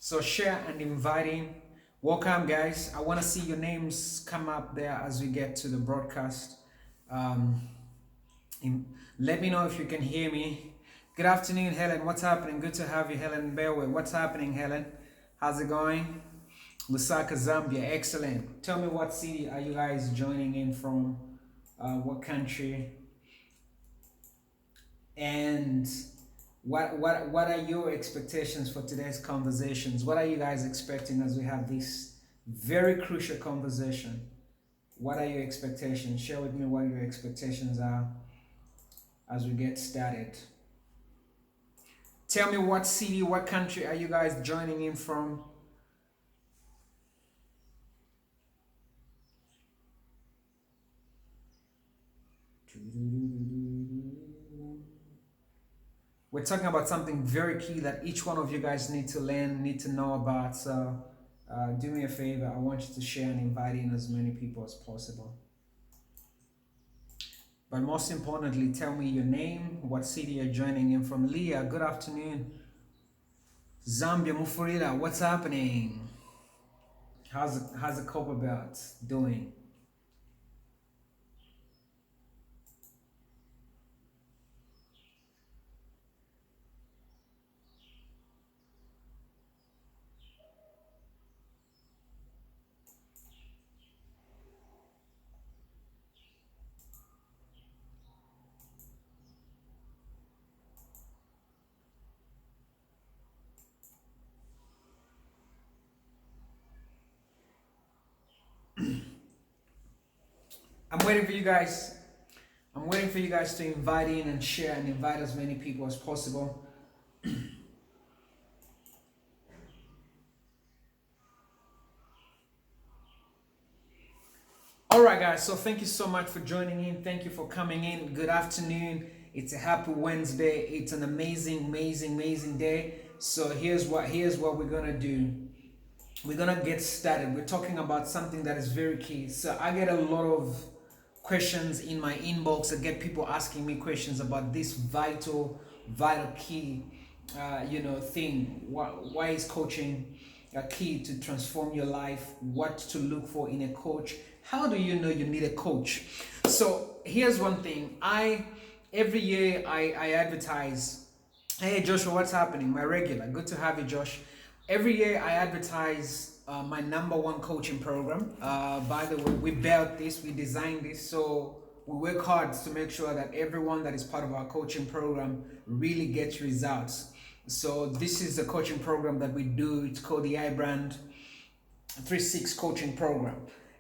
So share and inviting. Welcome, guys. I want to see your names come up there as we get to the broadcast. Um, Let me know if you can hear me. Good afternoon, Helen. What's happening? Good to have you, Helen Bearway. What's happening, Helen? How's it going? Lusaka, Zambia. Excellent. Tell me what city are you guys joining in from? What country? And what are your expectations for today's conversations? What are you guys expecting as we have this very crucial conversation? What are your expectations? Share with me what your expectations are as we get started. Tell me what city, what country are you guys joining in from? We're talking about something very key that each one of you guys need to learn, need to know about. So do me a favor. I want you to share and invite in as many people as possible. But most importantly, tell me your name, what city you're joining in from. Leah, good afternoon. Zambia, Mufurira, what's happening? How's the Copper Belt doing? I'm waiting for you guys. I'm waiting for you guys to invite in and share and invite as many people as possible. All right, guys. So thank you so much for joining in. Thank you for coming in. Good afternoon. It's a happy Wednesday. It's an amazing day. So here's what we're gonna do. We're gonna get started. We're talking about something that is very key. So I get a lot of questions in my inbox. I get people asking me questions about this vital key, thing. Why is coaching a key to transform your life? What to look for in a coach? How do you know you need a coach? So here's one thing. Every year I advertise. Hey Joshua, what's happening? My regular. Good to have you, Josh. Every year I advertise my number one coaching program. By the way, we built this, we designed this, so we work hard to make sure that everyone that is part of our coaching program really gets results. So this is the coaching program that we do. It's called the iBrand 3-6 coaching program,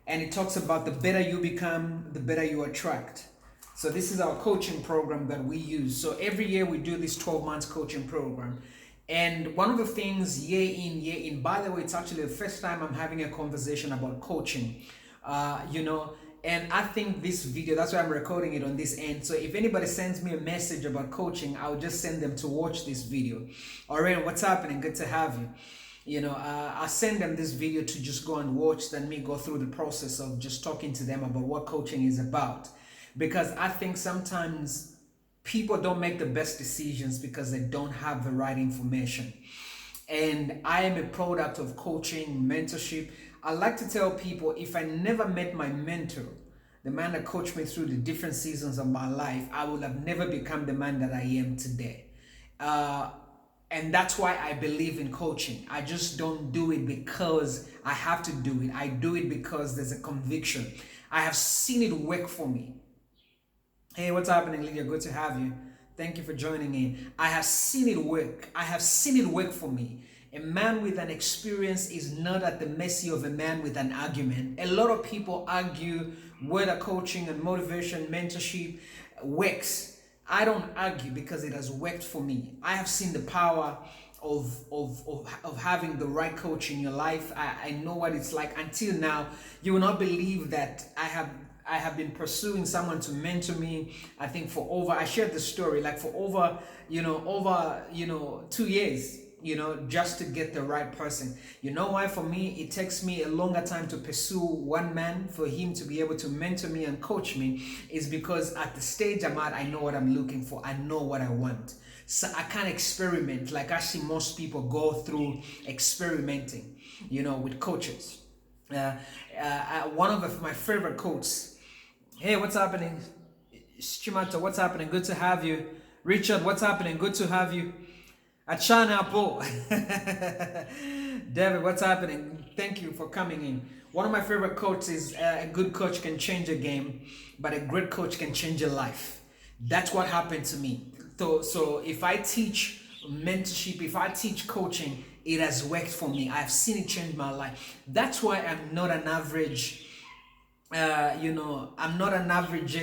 and it talks about the better you become, the better you attract. So this is our coaching program that we use. So every year we do this 12 months coaching program. And one of the things year in, by the way, it's actually the first time I'm having a conversation about coaching, and I think this video, that's why I'm recording it on this end. So if anybody sends me a message about coaching, I'll just send them to watch this video. All right, what's happening? Good to have you. I send them this video to just go and watch, then me go through the process of just talking to them about what coaching is about. Because I think sometimes people don't make the best decisions because they don't have the right information. And I am a product of coaching, mentorship. I like to tell people, if I never met my mentor, the man that coached me through the different seasons of my life, I would have never become the man that I am today. And that's why I believe in coaching. I just don't do it because I have to do it. I do it because there's a conviction. I have seen it work for me. Hey, what's happening, Lydia? Good to have you. Thank you for joining in. I have seen it work. I have seen it work for me. A man with an experience is not at the mercy of a man with an argument. A lot of people argue whether coaching and motivation, mentorship works. I don't argue because it has worked for me. I have seen the power of having the right coach in your life. I know what it's like. Until now, you will not believe that I have been pursuing someone to mentor me. I think I shared the story, like for over 2 years, just to get the right person. You know why? For me, it takes me a longer time to pursue one man for him to be able to mentor me and coach me, is because at the stage I'm at, I know what I'm looking for. I know what I want. So I can't experiment like I see most people go through experimenting, with coaches. Uh, One of my favorite quotes. Hey, what's happening? Chimato, what's happening? Good to have you. Richard, what's happening? Good to have you. Achana Po. David, what's happening? Thank you for coming in. One of my favorite quotes is a good coach can change a game, but a great coach can change your life. That's what happened to me. So if I teach mentorship, if I teach coaching, it has worked for me. I've seen it change my life. That's why I'm not an average I'm not an average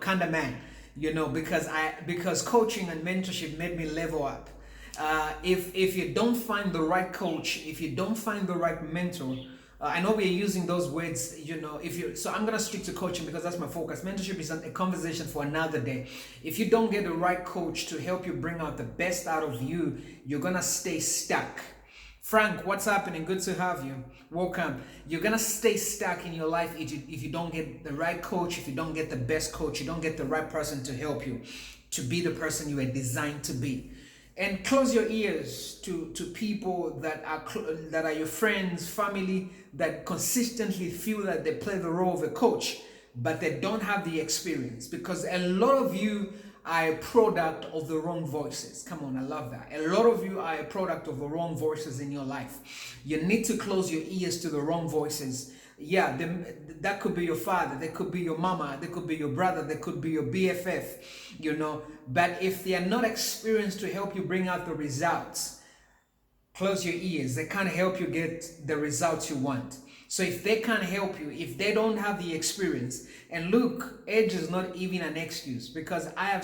kind of man, because coaching and mentorship made me level up. If you don't find the right coach, if you don't find the right mentor, I know we're using those words, if you so I'm gonna stick to coaching because that's my focus. Mentorship is a conversation for another day. If you don't get the right coach to help you bring out the best out of you, you're gonna stay stuck. Frank, what's happening? Good to have you. Welcome. You're gonna stay stuck in your life if you don't get the right coach, if you don't get the best coach, you don't get the right person to help you to be the person you were designed to be. And close your ears to people that are your friends, family, that consistently feel that they play the role of a coach, but they don't have the experience, because a lot of you are a product of the wrong voices. Come on, I love that. A lot of you are a product of the wrong voices in your life. You need to close your ears to the wrong voices. Yeah, that could be your father, that could be your mama, that could be your brother, that could be your BFF, But if they are not experienced to help you bring out the results, close your ears. They can't help you get the results you want. So if they can't help you, if they don't have the experience, and look, age is not even an excuse, because I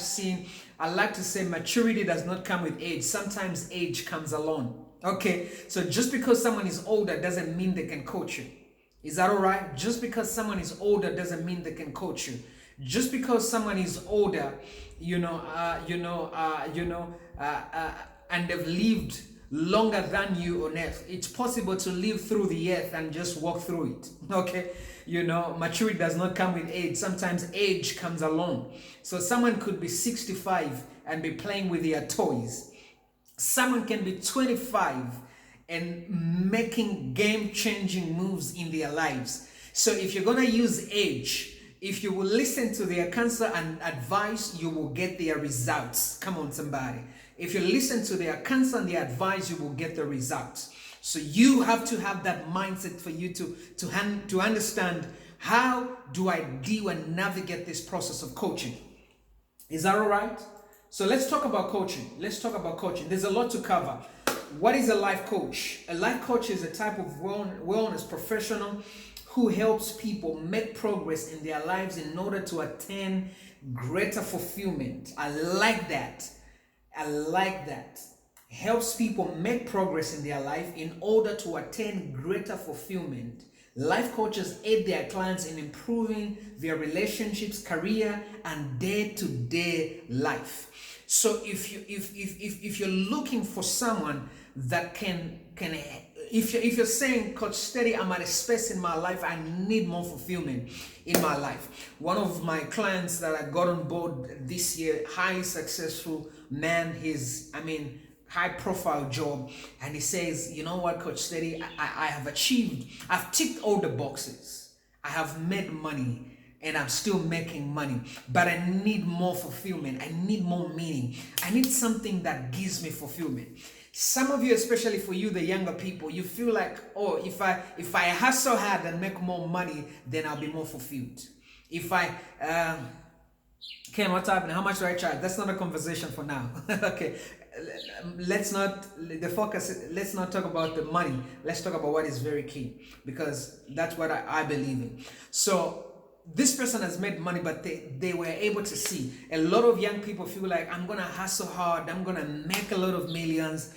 like to say maturity does not come with age. Sometimes age comes along. Okay, so just because someone is older doesn't mean they can coach you. Is that all right? Just because someone is older doesn't mean they can coach you. Just because someone is older, and they've lived longer than you on earth, it's possible to live through the earth and just walk through it. Okay, maturity does not come with age. Sometimes age comes along. So someone could be 65 and be playing with their toys. Someone can be 25 and making game-changing moves in their lives. So if you're gonna use age, if you will listen to their counsel and advice, you will get their results. Come on, somebody. If you listen to their counsel and their advice, you will get the results. So you have to have that mindset for you to understand, how do I deal and navigate this process of coaching? Is that all right? So let's talk about coaching. There's a lot to cover. What is a life coach? A life coach is a type of wellness professional who helps people make progress in their lives in order to attain greater fulfillment. I like that. Helps people make progress in their life in order to attain greater fulfillment. Life coaches aid their clients in improving their relationships, career, and day-to-day life. So if you're looking for someone that can if you're saying, Coach Steady, I'm at a space in my life, I need more fulfillment in my life. One of my clients that I got on board this year, highly successful man, high profile job, and he says, you know what, Coach Steady, I've ticked all the boxes. I have made money and I'm still making money, but I need more fulfillment. I need more meaning. I need something that gives me fulfillment. Some of you, especially for you, the younger people, you feel like, oh, if I hustle hard and make more money, then I'll be more fulfilled. Ken, what's happening? How much do I charge? That's not a conversation for now. Okay, let's not talk about the money. Let's talk about what is very key, because that's what I believe in. So this person has made money, but they were able to see. A lot of young people feel like, I'm gonna hustle hard, I'm gonna make a lot of millions.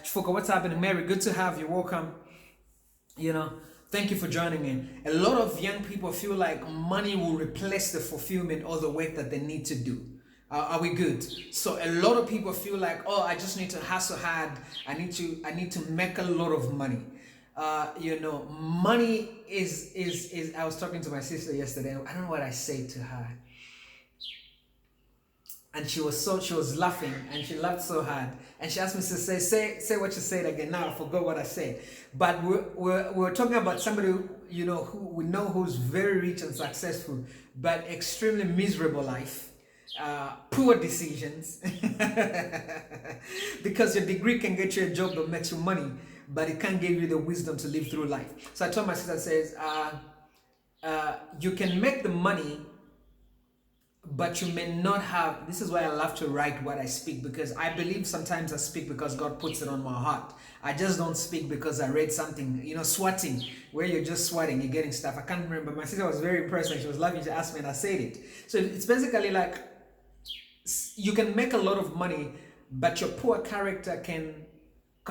Fuka, what's happening? Mary, good to have you. Welcome. Thank you for joining in. A lot of young people feel like money will replace the fulfillment or the work that they need to do. Are we good? So a lot of people feel like, oh, I just need to hustle hard. I need to make a lot of money. Money is. I was talking to my sister yesterday. I don't know what I say to her. and she was laughing, and she laughed so hard, and she asked me to say what you said again. Now I forgot what I said, but we're talking about somebody who we know who's very rich and successful, but extremely miserable life, poor decisions, because your degree can get you a job that makes you money, but it can't give you the wisdom to live through life. So I told my sister, says, you can make the money, but you may not have. This is why I love to write what I speak, because I believe sometimes I speak because God puts it on my heart. I just don't speak because I read something, sweating, where you're just sweating, you're getting stuff. I can't remember. My sister was very impressed when she was laughing. She asked me and I said it. So it's basically like, you can make a lot of money, but your poor character can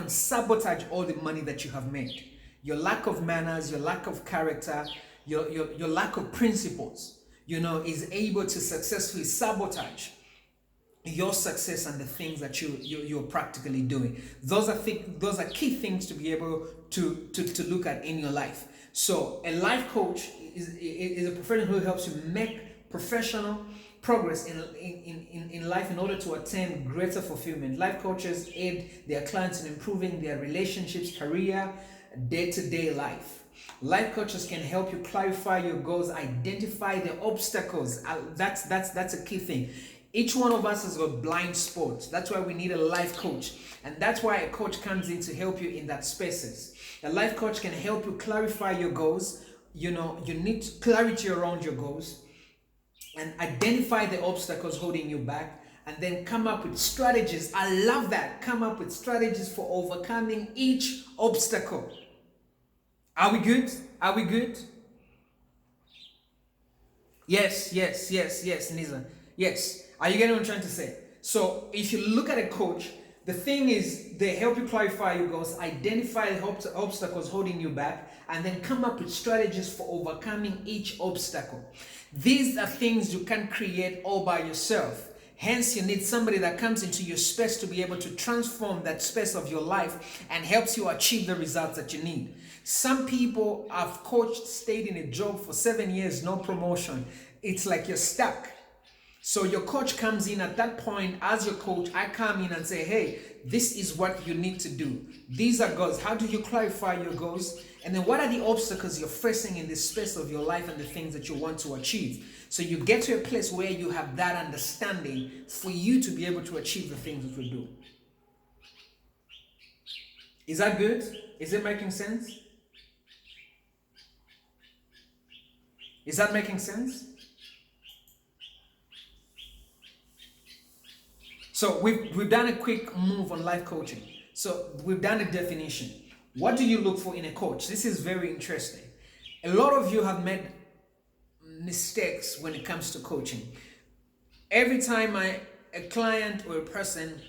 sabotage all the money that you have made. Your lack of manners, your lack of character, your lack of principles, is able to successfully sabotage your success and the things that you're practically doing. Those are key things to be able to look at in your life. So a life coach is a professional who helps you make professional progress in life in order to attain greater fulfillment. Life coaches aid their clients in improving their relationships, career, day-to-day life. Life coaches can help you clarify your goals, identify the obstacles. That's a key thing. Each one of us has got blind spots. That's why we need a life coach. And that's why a coach comes in to help you in that spaces. A life coach can help you clarify your goals. You need clarity around your goals and identify the obstacles holding you back, and then come up with strategies. I love that. Come up with strategies for overcoming each obstacle. Are we good? Are we good? Yes, Niza. Yes. Are you getting what I'm trying to say? So if you look at a coach, the thing is, they help you clarify your goals, identify the obstacles holding you back, and then come up with strategies for overcoming each obstacle. These are things you can't create all by yourself. Hence, you need somebody that comes into your space to be able to transform that space of your life and helps you achieve the results that you need. Some people have coached, stayed in a job for 7 years, no promotion. It's like you're stuck. So your coach comes in at that point. As your coach, I come in and say, hey, this is what you need to do. These are goals. How do you clarify your goals? And then what are the obstacles you're facing in this space of your life and the things that you want to achieve? So you get to a place where you have that understanding for you to be able to achieve the things that we do. Is that good? Is it making sense? Is that making sense? So we've done a quick move on life coaching. So we've done a definition. What do you look for in a coach? This is very interesting. A lot of you have made mistakes when it comes to coaching. Every time a client or a person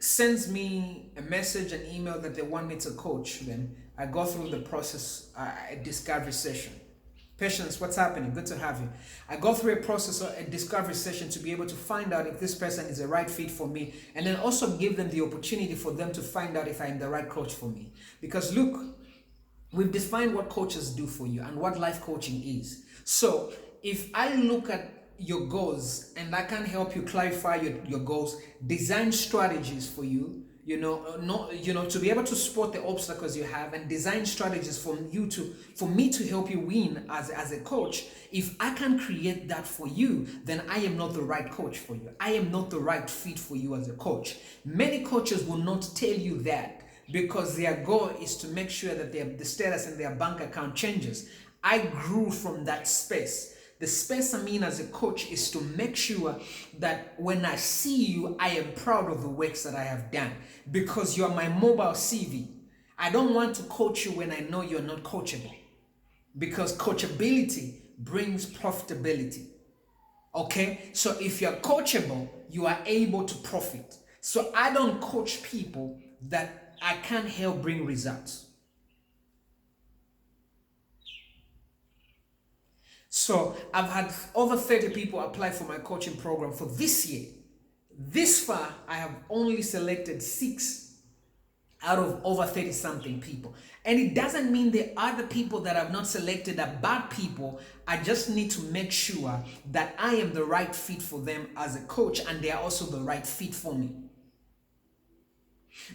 sends me a message, an email that they want me to coach them, I go through the process, a discovery session. Patience, what's happening? Good to have you. I go through a process, a discovery session, to be able to find out if this person is the right fit for me, and then also give them the opportunity for them to find out if I am the right coach for me. Because look, we've defined what coaches do for you and what life coaching is. So if I look at your goals and I can help you clarify your goals, design strategies for you, to be able to spot the obstacles you have and design strategies for me to help you win as a coach. If I can create that for you, then I am not the right coach for you. I am not the right fit for you as a coach. Many coaches will not tell you that because their goal is to make sure that the status in their bank account changes. I grew from that space. The space I'm in as a coach is to make sure that when I see you, I am proud of the works that I have done, because you are my mobile CV. I don't want to coach you when I know you're not coachable, because coachability brings profitability. Okay? So if you're coachable, you are able to profit. So I don't coach people that I can't help bring results. So I've had over 30 people apply for my coaching program for this year. This far, I have only selected 6 out of over 30 something people. And it doesn't mean the other people that I've not selected are bad people. I just need to make sure that I am the right fit for them as a coach, and they are also the right fit for me.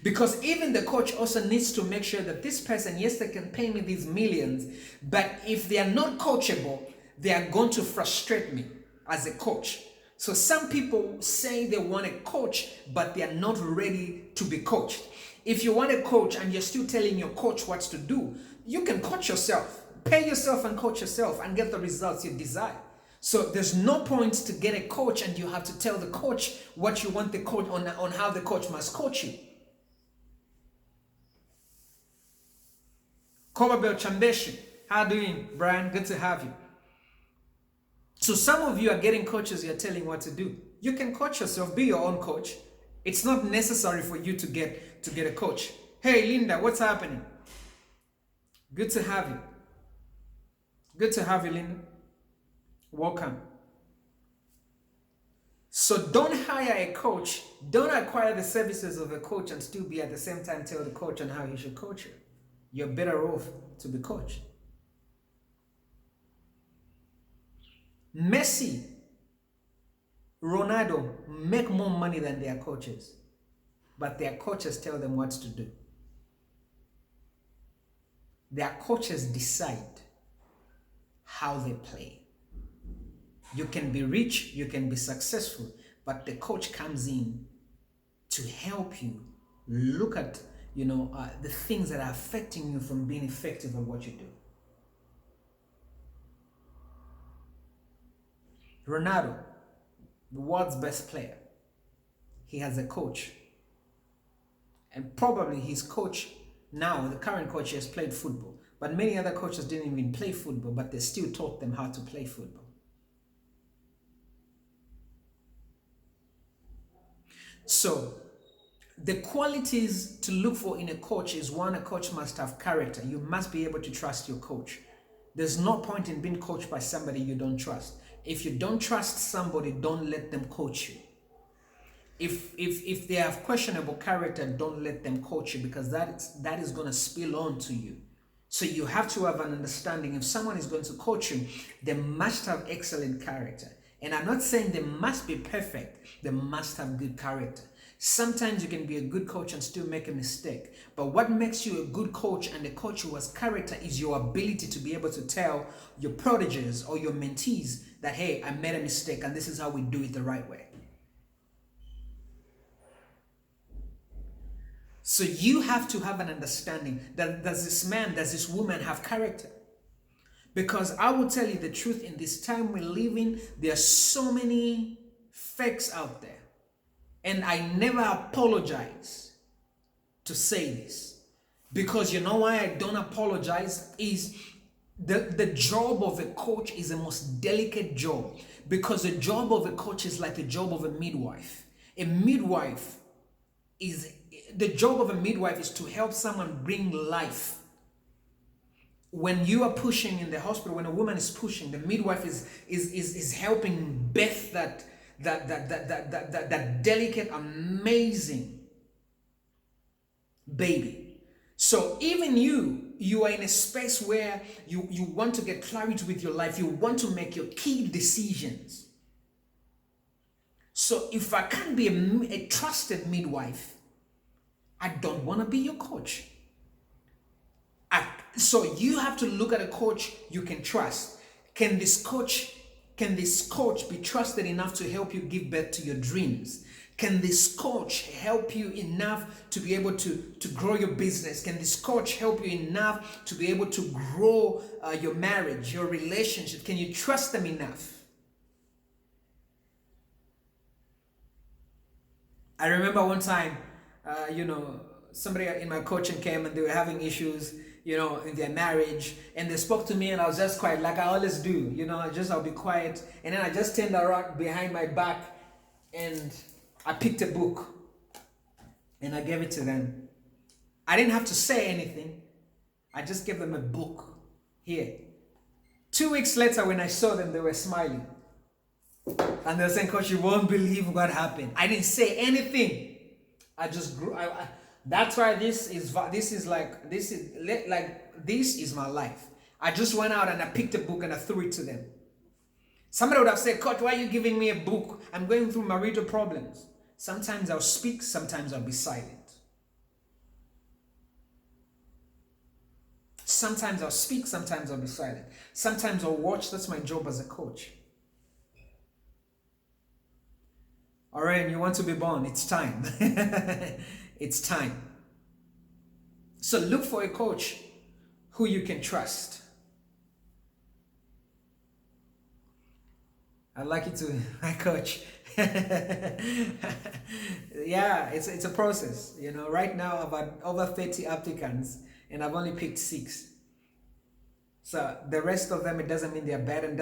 Because even the coach also needs to make sure that this person, yes, they can pay me these millions, but if they are not coachable, they are going to frustrate me as a coach. So some people say they want a coach, but they are not ready to be coached. If you want a coach and you're still telling your coach what to do, you can coach yourself. Pay yourself and coach yourself and get the results you desire. So there's no point to get a coach and you have to tell the coach what you want the coach on how the coach must coach you. Kobabel Chambeshi, how are you doing, Brian? Good to have you. So some of you are getting coaches you're telling what to do. You can coach yourself, be your own coach. It's not necessary for you to get a coach. Hey Linda, what's happening? Good to have you. Good to have you, Linda. Welcome. So don't hire a coach, don't acquire the services of a coach and still be at the same time tell the coach on how he should coach you. You're better off to be coached. Messi, Ronaldo make more money than their coaches, but their coaches tell them what to do. Their coaches decide how they play. You can be rich, you can be successful, but the coach comes in to help you look at the things that are affecting you from being effective at what you do. Ronaldo, the world's best player, he has a coach. And probably his coach now, the current coach, has played football. But many other coaches didn't even play football, but they still taught them how to play football. So, the qualities to look for in a coach is one, a coach must have character. You must be able to trust your coach. There's no point in being coached by somebody you don't trust. If you don't trust somebody, don't let them coach you. If they have questionable character, don't let them coach you, because that is going to spill on to you. So you have to have an understanding. If someone is going to coach you, they must have excellent character. And I'm not saying they must be perfect. They must have good character. Sometimes you can be a good coach and still make a mistake. But what makes you a good coach and a coach who has character is your ability to be able to tell your proteges or your mentees that, hey, I made a mistake and this is how we do it the right way. So you have to have an understanding that does this woman have character? Because I will tell you the truth, in this time we live in, there are so many fakes out there. And I never apologize to say this. Because you know why I don't apologize? Is the job of a coach is the most delicate job. Because the job of a coach is like the job of a midwife. The job of a midwife is to help someone bring life. When you are pushing in the hospital, when a woman is pushing, the midwife is helping birth that delicate, amazing baby. So even you are in a space where you want to get clarity with your life. You want to make your key decisions. So if I can't be a trusted midwife, I don't want to be your coach. So you have to look at a coach you can trust. Can this coach be trusted enough to help you give birth to your dreams? Can this coach help you enough to be able to grow your business? Can this coach help you enough to be able to grow your marriage, your relationship? Can you trust them enough? I remember one time, somebody in my coaching came and they were having issues, in their marriage, and they spoke to me and I was just quiet, like I always do, I'll be quiet. And then I just turned around behind my back and I picked a book and I gave it to them. I didn't have to say anything. I just gave them a book. Here. 2 weeks later, when I saw them, they were smiling. And they were saying, Coach, you won't believe what happened. I didn't say anything. I just grew. That's why this is my life. I just went out and I picked a book and I threw it to them. Somebody would have said, Coach, why are you giving me a book? I'm going through marital problems. Sometimes I'll speak, sometimes I'll be silent. Sometimes I'll speak, sometimes I'll be silent. Sometimes I'll watch. That's my job as a coach. Alright, you want to be born? It's time. It's time. So look for a coach who you can trust. I'd like you to, my coach. Yeah, it's a process. You know, right now I've had over 30 applicants and I've only picked 6. So the rest of them, it doesn't mean they're bad, and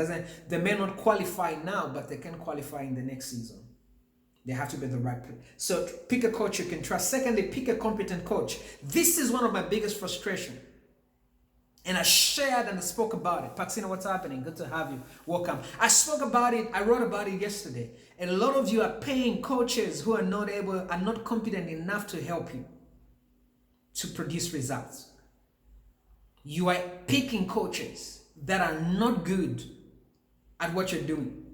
they may not qualify now, but they can qualify in the next season. They have to be the right place. So pick a coach you can trust. Secondly, pick a competent coach. This is one of my biggest frustrations. And I shared and I spoke about it. Paxina, what's happening? Good to have you. Welcome. I spoke about it. I wrote about it yesterday. And a lot of you are paying coaches who are not competent enough to help you to produce results. You are picking coaches that are not good at what you're doing,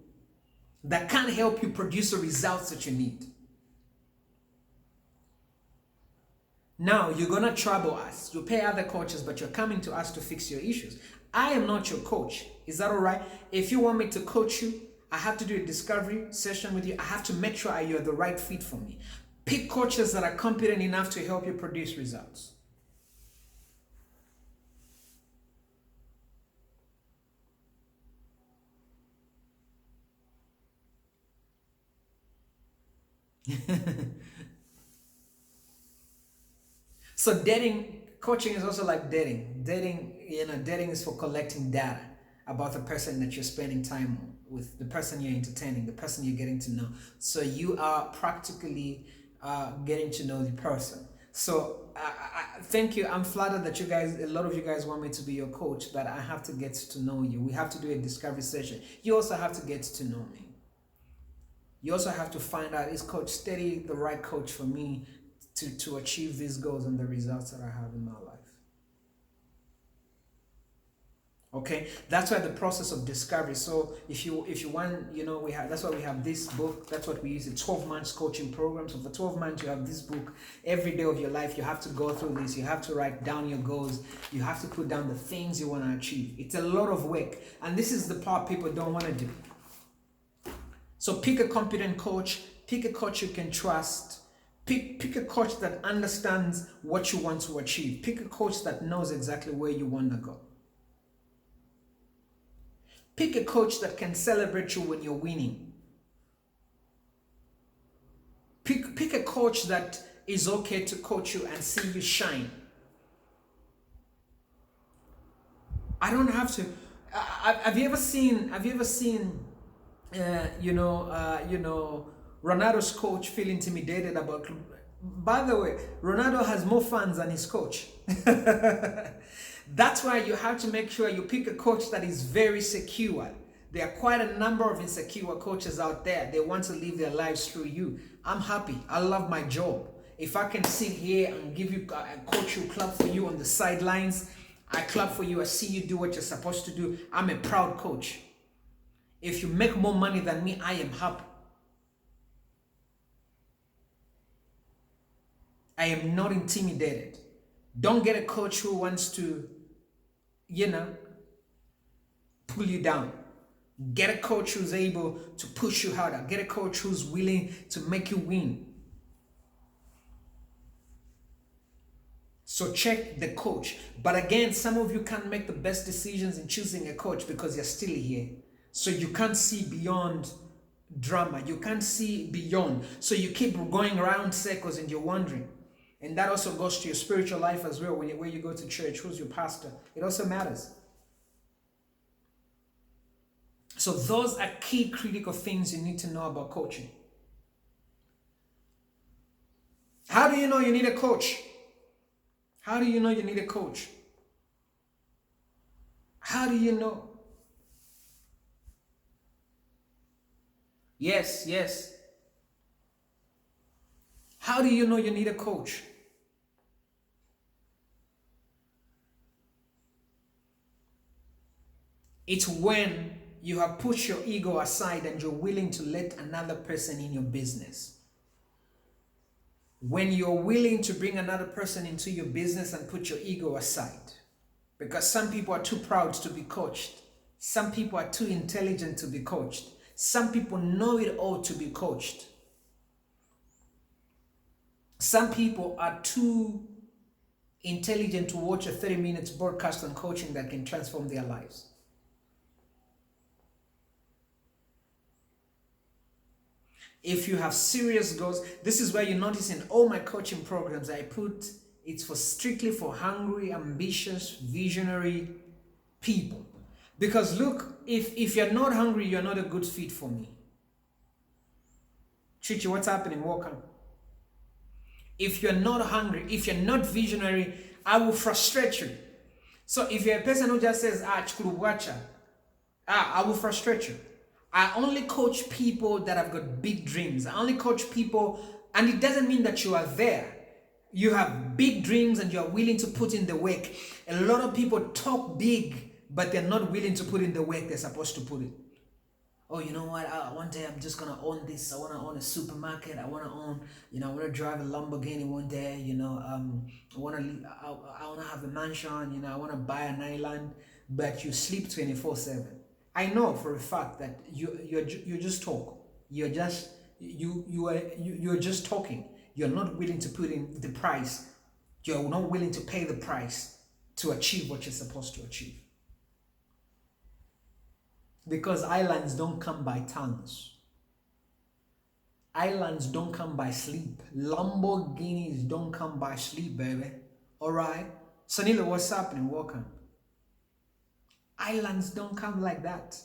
that can't help you produce the results that you need. Now, you're going to trouble us. You pay other coaches, but you're coming to us to fix your issues. I am not your coach. Is that all right? If you want me to coach you, I have to do a discovery session with you. I have to make sure you're the right fit for me. Pick coaches that are competent enough to help you produce results. So coaching is also like dating. Dating is for collecting data about the person that you're spending time with, the person you're entertaining, the person you're getting to know. So you are practically getting to know the person. So I thank you. I'm flattered that a lot of you guys want me to be your coach, but I have to get to know you. We have to do a discovery session. You also have to get to know me. You also have to find out, is Coach Steady the right coach for me to achieve these goals and the results that I have in my life? Okay, that's why the process of discovery. So if you want, that's why we have this book. That's what we use, a 12 months coaching program. So for 12 months, you have this book. Every day of your life, you have to go through this. You have to write down your goals. You have to put down the things you want to achieve. It's a lot of work, and this is the part people don't want to do. So pick a competent coach, pick a coach you can trust, pick a coach that understands what you want to achieve, pick a coach that knows exactly where you want to go. Pick a coach that can celebrate you when you're winning. Pick a coach that is okay to coach you and see you shine. I don't have to. Have you ever seen Ronaldo's coach feel intimidated about? By the way, Ronaldo has more fans than his coach. That's why you have to make sure you pick a coach that is very secure. There are quite a number of insecure coaches out there. They want to live their lives through you. I'm happy. I love my job. If I can sit here and give you a coach who clap for you on the sidelines, I clap for you. I see you do what you're supposed to do. I'm a proud coach. If you make more money than me, I am happy. I am not intimidated. Don't get a coach who wants to, pull you down. Get a coach who's able to push you harder. Get a coach who's willing to make you win. So check the coach. But again, some of you can't make the best decisions in choosing a coach because you're still here. So you can't see beyond drama. You can't see beyond. So you keep going around circles and you're wondering. And that also goes to your spiritual life as well. When you go to church, who's your pastor? It also matters. So those are key critical things you need to know about coaching. How do you know you need a coach? How do you know you need a coach? How do you know? Yes. How do you know you need a coach? It's when you have put your ego aside and you're willing to let another person in your business. When you're willing to bring another person into your business and put your ego aside. Because some people are too proud to be coached. Some people are too intelligent to be coached. Some people know it all to be coached. Some people are too intelligent to watch a 30 minutes broadcast on coaching that can transform their lives. If you have serious goals, this is where you notice in all my coaching programs I put it's strictly for hungry, ambitious, visionary people. Because look, if you're not hungry, you're not a good fit for me. Chichi, what's happening? Welcome. If you're not hungry, if you're not visionary, I will frustrate you. So if you're a person who just says, I will frustrate you. I only coach people that have got big dreams. I only coach people, and it doesn't mean that you are there. You have big dreams and you're willing to put in the work. A lot of people talk big, but they're not willing to put in the work they're supposed to put in. Oh, you know what? One day I'm just gonna own this. I wanna own a supermarket. I wanna own, I wanna drive a Lamborghini one day. I wanna have a mansion. I wanna buy an island. But you sleep 24/7. I know for a fact that you just talk. You're just talking. You're not willing to put in the price. You're not willing to pay the price to achieve what you're supposed to achieve. Because islands don't come by tons. Islands don't come by sleep. Lamborghinis don't come by sleep, baby. Alright? Sanila, what's happening? Welcome. Islands don't come like that.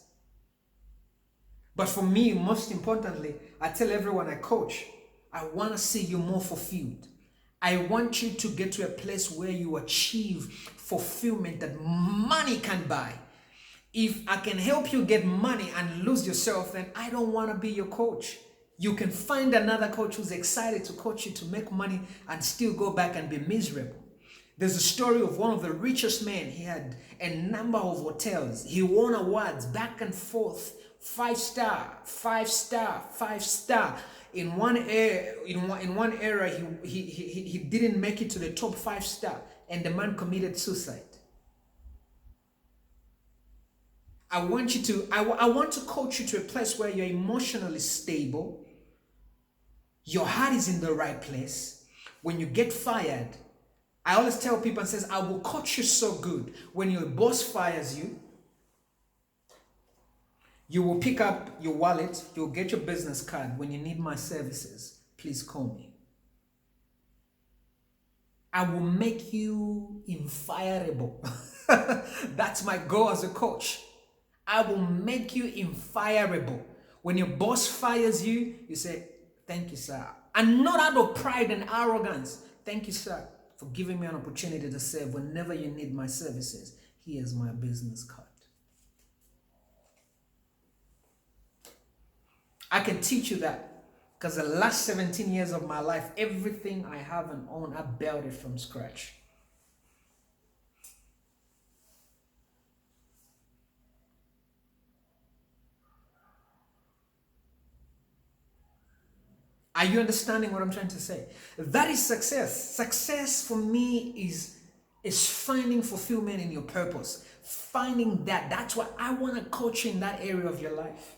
But for me, most importantly, I tell everyone I coach, I want to see you more fulfilled. I want you to get to a place where you achieve fulfillment that money can buy. If I can help you get money and lose yourself, then I don't want to be your coach. You can find another coach who's excited to coach you to make money and still go back and be miserable. There's a story of one of the richest men. He had a number of hotels. He won awards back and forth. 5-star, 5-star, 5-star. In one era, he didn't make it to the top 5-star, and the man committed suicide. I want to coach you to a place where you're emotionally stable. Your heart is in the right place. When you get fired, I always tell people and says, I will coach you so good. When your boss fires you, you will pick up your wallet, you'll get your business card. When you need my services, please call me. I will make you infireable. That's my goal as a coach. I will make you infireable. When your boss fires you, you say, thank you, sir. And not out of pride and arrogance. Thank you, sir, for giving me an opportunity to serve. Whenever you need my services, here's my business card. I can teach you that because the last 17 years of my life, everything I have and own, I built it from scratch. Are you understanding what I'm trying to say? That is success. Success for me is finding fulfillment in your purpose. Finding that. That's why I want to coach you in that area of your life.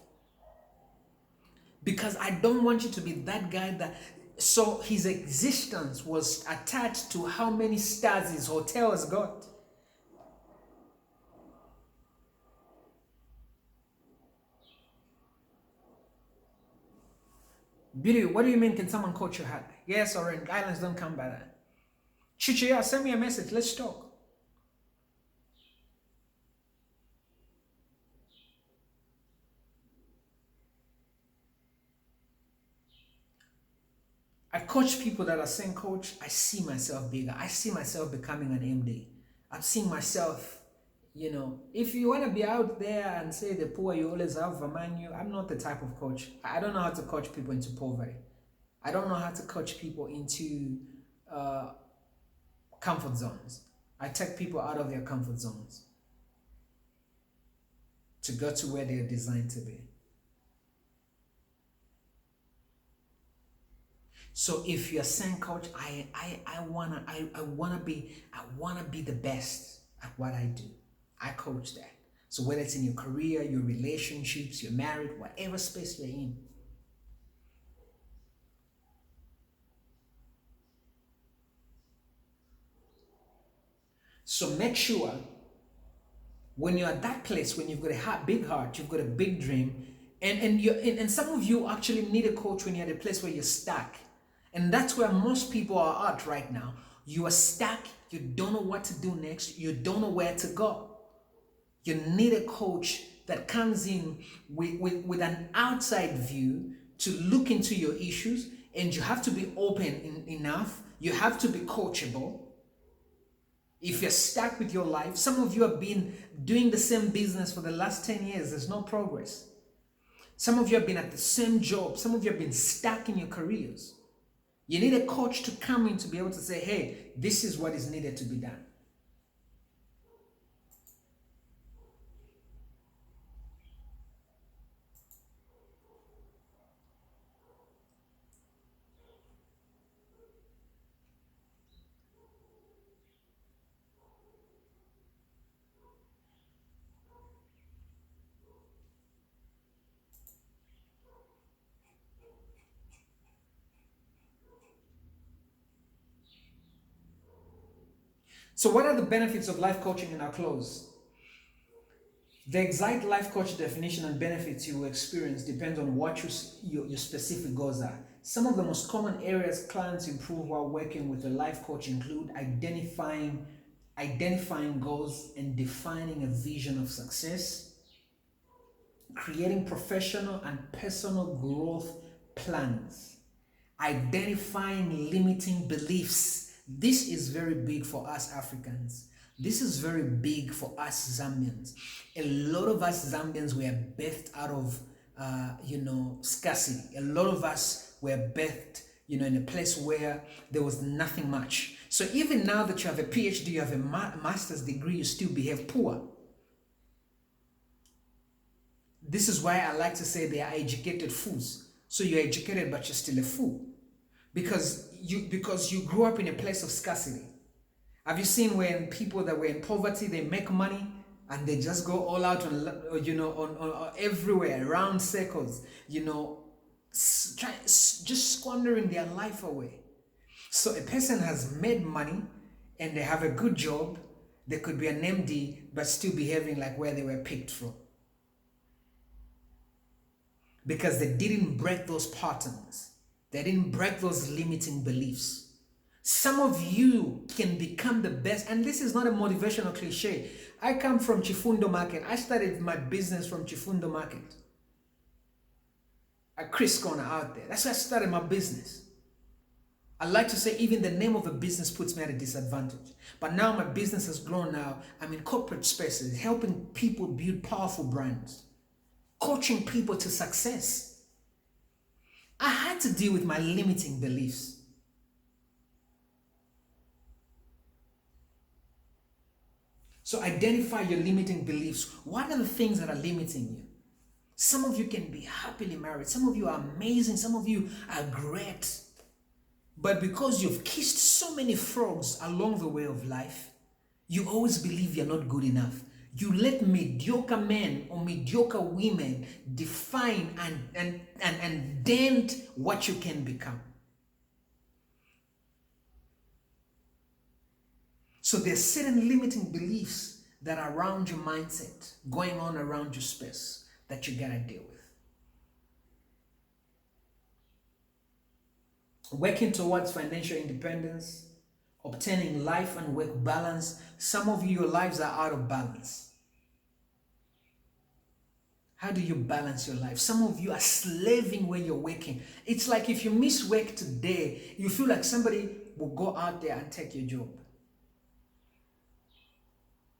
Because I don't want you to be that guy that... So his existence was attached to how many stars his hotel has got. Beauty, what do you mean can someone coach your heart? Yes, or islands don't come by that. Chichi, yeah, send me a message. Let's talk. I coach people that are saying, coach, I see myself bigger. I see myself becoming an MD. I've seen myself, if you want to be out there and say the poor, you always have a menu. I'm not the type of coach. I don't know how to coach people into poverty. I don't know how to coach people into comfort zones. I take people out of their comfort zones. to go to where they're designed to be. So if you're saying, coach, I wanna be the best at what I do, I coach that. So whether it's in your career, your relationships, you're married, whatever space you're in. So make sure when you're at that place, when you've got a big heart, you've got a big dream, and some of you actually need a coach when you're at a place where you're stuck. And that's where most people are at right now. You are stuck, you don't know what to do next, you don't know where to go. You need a coach that comes in with an outside view to look into your issues, and you have to be open enough. You have to be coachable. If you're stuck with your life, some of you have been doing the same business for the last 10 years, there's no progress. Some of you have been at the same job, some of you have been stuck in your careers. You need a coach to come in to be able to say, hey, this is what is needed to be done. So what are the benefits of life coaching in our close? The exact life coach definition and benefits you will experience depends on what your specific goals are. Some of the most common areas clients improve while working with a life coach include identifying goals and defining a vision of success, creating professional and personal growth plans, identifying limiting beliefs. This is very big for us Africans. This is very big for us Zambians. A lot of us Zambians were birthed out of, scarcity. A lot of us were birthed, in a place where there was nothing much. So even now that you have a PhD, you have a master's degree, you still behave poor. This is why I like to say they are educated fools. So you're educated, but you're still a fool. Because you grew up in a place of scarcity. Have you seen when people that were in poverty, they make money and they just go all out on everywhere, around circles, just squandering their life away. So a person has made money and they have a good job. They could be an MD, but still behaving like where they were picked from. Because they didn't break those patterns. They didn't break those limiting beliefs. Some of you can become the best, and this is not a motivational cliche. I come from Chifundo Market. I started my business from Chifundo Market. At Chris Corner out there. That's where I started my business. I like to say even the name of a business puts me at a disadvantage. But now my business has grown now. I'm in corporate spaces, helping people build powerful brands, coaching people to success. I had to deal with my limiting beliefs. So identify your limiting beliefs. What are the things that are limiting you? Some of you can be happily married. Some of you are amazing. Some of you are great. But because you've kissed so many frogs along the way of life, you always believe you're not good enough. You let mediocre men or mediocre women define and dent what you can become. So there's certain limiting beliefs that are around your mindset, going on around your space, that you gotta deal with. Working towards financial independence, obtaining life and work balance. Some of you, your lives are out of balance. How do you balance your life? Some of you are slaving where you're working. It's like if you miss work today, you feel like somebody will go out there and take your job.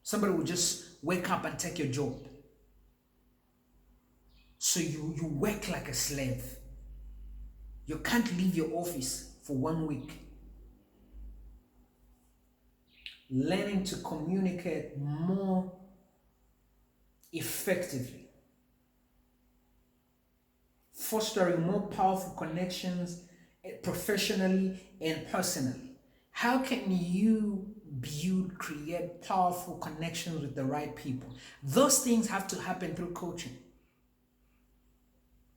Somebody will just wake up and take your job. So you work like a slave. You can't leave your office for 1 week. Learning to communicate more effectively, fostering more powerful connections professionally and personally. How can you create powerful connections with the right people? Those things have to happen through coaching.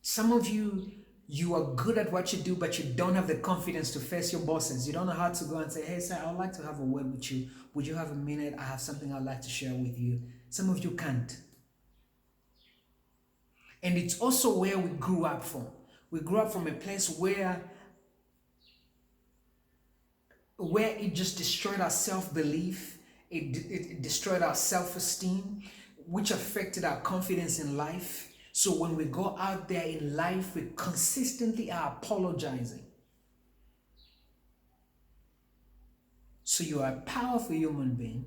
Some of you, you are good at what you do, but you don't have the confidence to face your bosses. You don't know how to go and say, hey, sir, I would like to have a word with you. Would you have a minute? I have something I'd like to share with you. Some of you can't. And it's also where we grew up from. We grew up from a place where it just destroyed our self-belief. It destroyed our self-esteem, which affected our confidence in life. So when we go out there in life, we consistently are apologizing. So you are a powerful human being,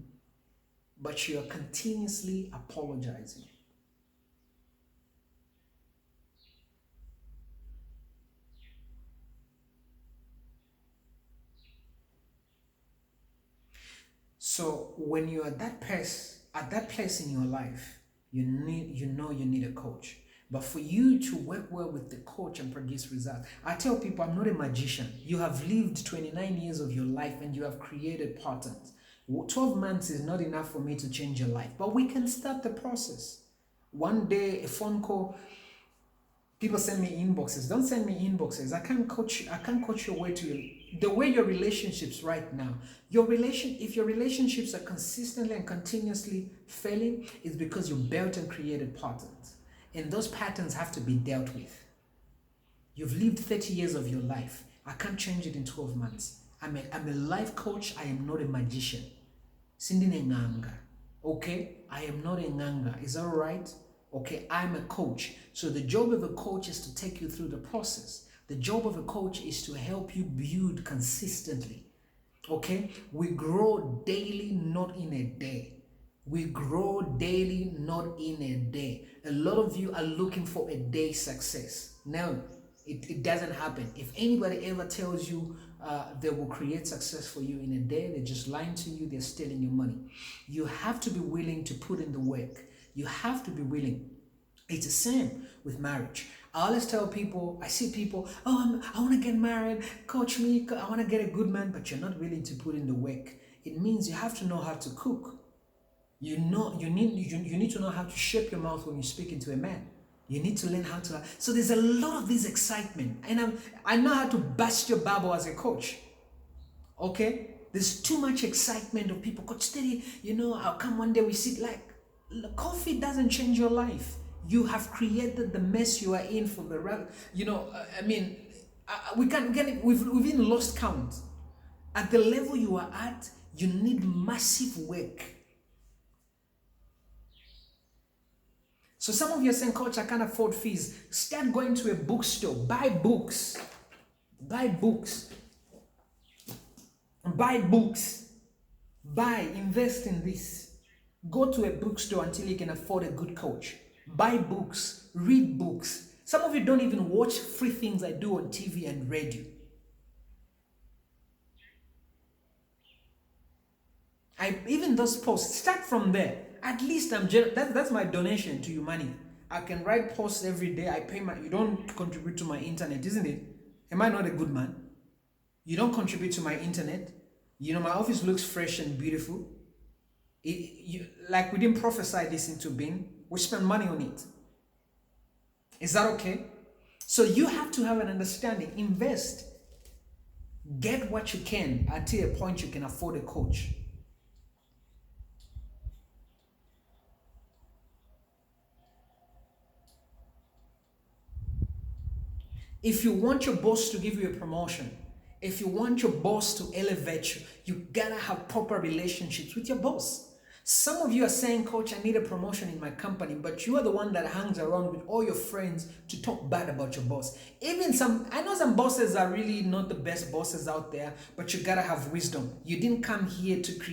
but you are continuously apologizing. So when you're at that place in your life, you need a coach. But for you to work well with the coach and produce results, I tell people I'm not a magician. You have lived 29 years of your life and you have created patterns. 12 months is not enough for me to change your life, but we can start the process. One day, a phone call. People send me inboxes. Don't send me inboxes. I can't coach your way to the way your relationships right now. If your relationships are consistently and continuously failing, it's because you built and created patterns. And those patterns have to be dealt with. You've lived 30 years of your life. I can't change it in 12 months. I'm a life coach. I am not a magician. Sindine nganga. Okay? I am not a nganga. Is that all right? Okay, I'm a coach. So the job of a coach is to take you through the process. The job of a coach is to help you build consistently. Okay? We grow daily, not in a day. We grow daily, not in a day. A lot of you are looking for a day success. No, it doesn't happen. If anybody ever tells you they will create success for you in a day, they're just lying to you, they're stealing your money. You have to be willing to put in the work. You have to be willing. It's the same with marriage. I always tell people, I see people, I want to get married, coach me, I want to get a good man, but you're not willing to put in the work. It means you have to know how to cook. You need to know how to shape your mouth when you speak into a man. You need to learn how to. So there's a lot of this excitement, and I know how to bust your bubble as a coach. Okay, there's too much excitement of people. Coach Steady, I'll come one day we sit like. Coffee doesn't change your life. You have created the mess you are in for the we've even lost count. At the level you are at, you need massive work. So some of you are saying, Coach, I can't afford fees. Start going to a bookstore. Buy books. Buy books. Buy books. Buy, invest in this. Go to a bookstore until you can afford a good coach. Buy books. Read books. Some of you don't even watch free things I do on TV and radio. Even those posts, start from there. At least that's my donation to humanity. I can write posts every day. You don't contribute to my internet, isn't it? Am I not a good man? You don't contribute to my internet. My office looks fresh and beautiful. We didn't prophesy this into being. We spend money on it. Is that okay? So you have to have an understanding. Invest. Get what you can until a point you can afford a coach. If you want your boss to give you a promotion, if you want your boss to elevate you, you gotta have proper relationships with your boss. Some of you are saying, Coach, I need a promotion in my company, but you are the one that hangs around with all your friends to talk bad about your boss. I know some bosses are really not the best bosses out there, but you gotta have wisdom. You didn't come here to create